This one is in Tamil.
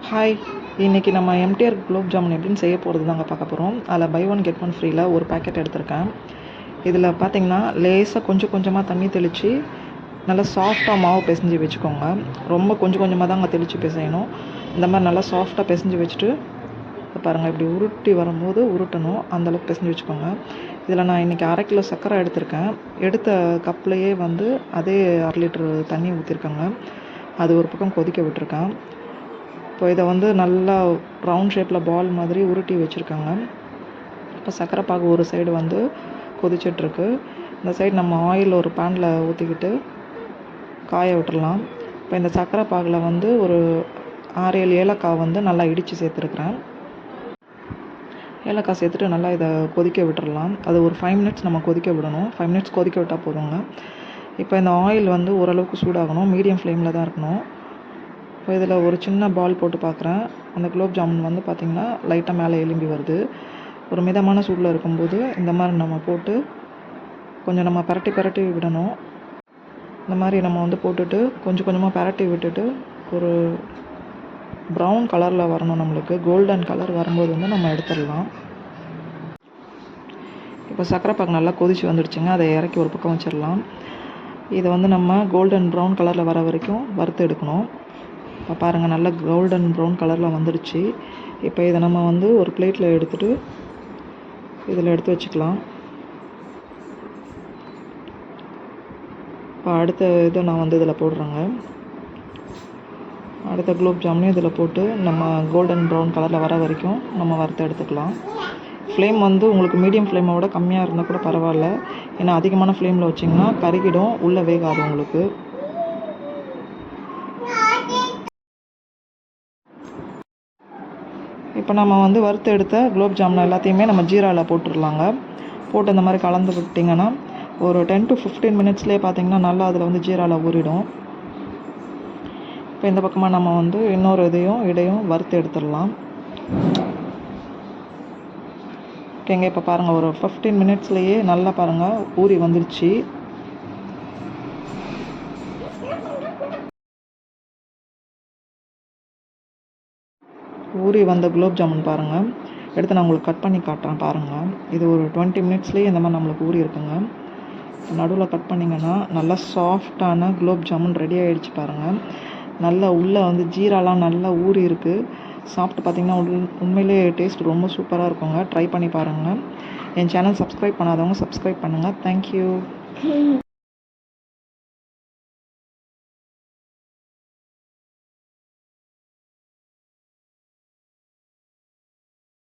ஹாய், இன்றைக்கி நம்ம எம்டிஆர் குலோப் ஜாமுன் எப்படின்னு செய்ய போகிறது தாங்க பார்க்க போகிறோம். அதில் பை ஒன் கெட் ஒன் ஃப்ரீயில் ஒரு பேக்கெட் எடுத்திருக்கேன். இதில் பார்த்திங்கன்னா லேசாக கொஞ்சம் கொஞ்சமாக தண்ணி தெளித்து நல்லா சாஃப்டாக மாவு பிசைஞ்சு வச்சுக்கோங்க. ரொம்ப கொஞ்சம் கொஞ்சமாக தாங்க தெளித்து பிசையணும். இந்த மாதிரி நல்லா சாஃப்டாக பிசைஞ்சு வச்சுட்டு பாருங்கள், இப்படி உருட்டி வரும்போது உருட்டணும், அந்தளவுக்கு பிசைஞ்சு வச்சுக்கோங்க. இதில் நான் இன்றைக்கி 1/2 கிலோ சர்க்கரை எடுத்திருக்கேன். எடுத்த கப்லேயே வந்து அதே 1/2 லிட்டரு தண்ணி ஊற்றிருக்கேங்க. அது ஒரு பக்கம் கொதிக்க விட்டுருக்கேன். இப்போ இதை வந்து நல்லா ரவுண்ட் ஷேப்பில் பால் மாதிரி உருட்டி வச்சுருக்காங்க. இப்போ சர்க்கரை பாகு ஒரு சைடு வந்து கொதிச்சிட்ருக்கு. இந்த சைடு நம்ம ஆயில் ஒரு பேனில் ஊற்றிக்கிட்டு காய விட்டுடலாம். இப்போ இந்த சர்க்கரை பாகில் வந்து ஒரு 6-7 ஏலக்காய் வந்து நல்லா இடித்து சேர்த்துருக்குறேன். ஏலக்காய் சேர்த்துட்டு நல்லா இதை கொதிக்க விட்டுடலாம். அது ஒரு 5 மினிட்ஸ் நம்ம கொதிக்க விடணும். 5 மினிட்ஸ் கொதிக்க விட்டால் போதுங்க. இப்போ இந்த ஆயில் வந்து ஓரளவுக்கு சூடாகணும், மீடியம் ஃப்ளேமில் தான் இருக்கணும். இப்போ இதில் ஒரு சின்ன பால் போட்டு பார்க்குறேன். அந்த குலோப் ஜாமுன் வந்து பார்த்திங்கன்னா லைட்டாக மேலே எலும்பி வருது. ஒரு மிதமான சூடில் இருக்கும்போது இந்த மாதிரி நம்ம போட்டு கொஞ்சம் நம்ம பரட்டி விடணும். இந்த மாதிரி நம்ம வந்து போட்டுட்டு கொஞ்சம் கொஞ்சமாக பரட்டி விட்டுட்டு ஒரு ப்ரௌன் கலரில் வரணும், நம்மளுக்கு கோல்டன் கலர் வரும்போது வந்து நம்ம எடுத்துடலாம். இப்போ சர்க்கரை பாகு நல்லா கொதிச்சு வந்துடுச்சுங்க. அதை இறக்கி ஒரு பக்கம் வச்சிடலாம். இதை வந்து நம்ம கோல்டன் ப்ரௌன் கலரில் வர வரைக்கும் வறுத்து எடுக்கணும். இப்போ பாருங்கள், நல்லா கோல்டன் ப்ரௌன் கலரில் வந்துடுச்சு. இப்போ இதை நம்ம வந்து ஒரு பிளேட்டில் எடுத்துகிட்டு இதில் எடுத்து வச்சுக்கலாம். இப்போ அடுத்த இதை நான் வந்து இதில் போடுறேங்க. அடுத்த குலோப் ஜாமுனையும் இதில் போட்டு நம்ம கோல்டன் ப்ரௌன் கலரில் வர வரைக்கும் நம்ம வறுத்து எடுத்துக்கலாம். ஃப்ளேம் வந்து உங்களுக்கு மீடியம் ஃப்ளேமை விட கம்மியாக இருந்தால் கூட பரவாயில்ல. ஏன்னா அதிகமான ஃப்ளேமில் வச்சிங்கன்னா கருகிடும், உள்ளே வேகாது உங்களுக்கு. இப்போ நம்ம வந்து வறுத்து எடுத்த குலோப் ஜாமுன் எல்லாத்தையுமே நம்ம ஜீராவில் போட்டுடலாங்க. போட்டு இந்த மாதிரி கலந்து விட்டிங்கன்னா ஒரு 10 to 15 மினிட்ஸ்லேயே பார்த்திங்கன்னா நல்லா அதில் வந்து ஜீராவில் ஊறிடும். இப்போ இந்த பக்கமாக நம்ம வந்து இன்னொரு இடையும் வறுத்து எடுத்துடலாம். ஓகேங்க, இப்போ பாருங்கள், ஒரு 15 மினிட்ஸ்லேயே நல்லா பாருங்கள் ஊறி வந்துடுச்சு. ஊறி வந்த குலோப் ஜாமுன் பாருங்கள், எடுத்து நான் உங்களுக்கு கட் பண்ணி காட்டுறேன் பாருங்கள். இது ஒரு 20 மினிட்ஸ்லேயே இந்த மாதிரி நம்மளுக்கு ஊறி இருக்குங்க. நடுவில் கட் பண்ணிங்கன்னா நல்லா சாஃப்டான குலோப் ஜாமுன் ரெடி ஆகிடுச்சு பாருங்கள். நல்லா உள்ளே வந்து ஜீராலாம் நல்லா ஊறி இருக்குது. சாப்பிட்டு பார்த்திங்கன்னா உண்மையிலே டேஸ்ட் ரொம்ப சூப்பராக இருக்குங்க. ட்ரை பண்ணி பாருங்கள். என் சேனல் சப்ஸ்கிரைப் பண்ணாதவங்க சப்ஸ்கிரைப் பண்ணுங்கள். தேங்க்யூ.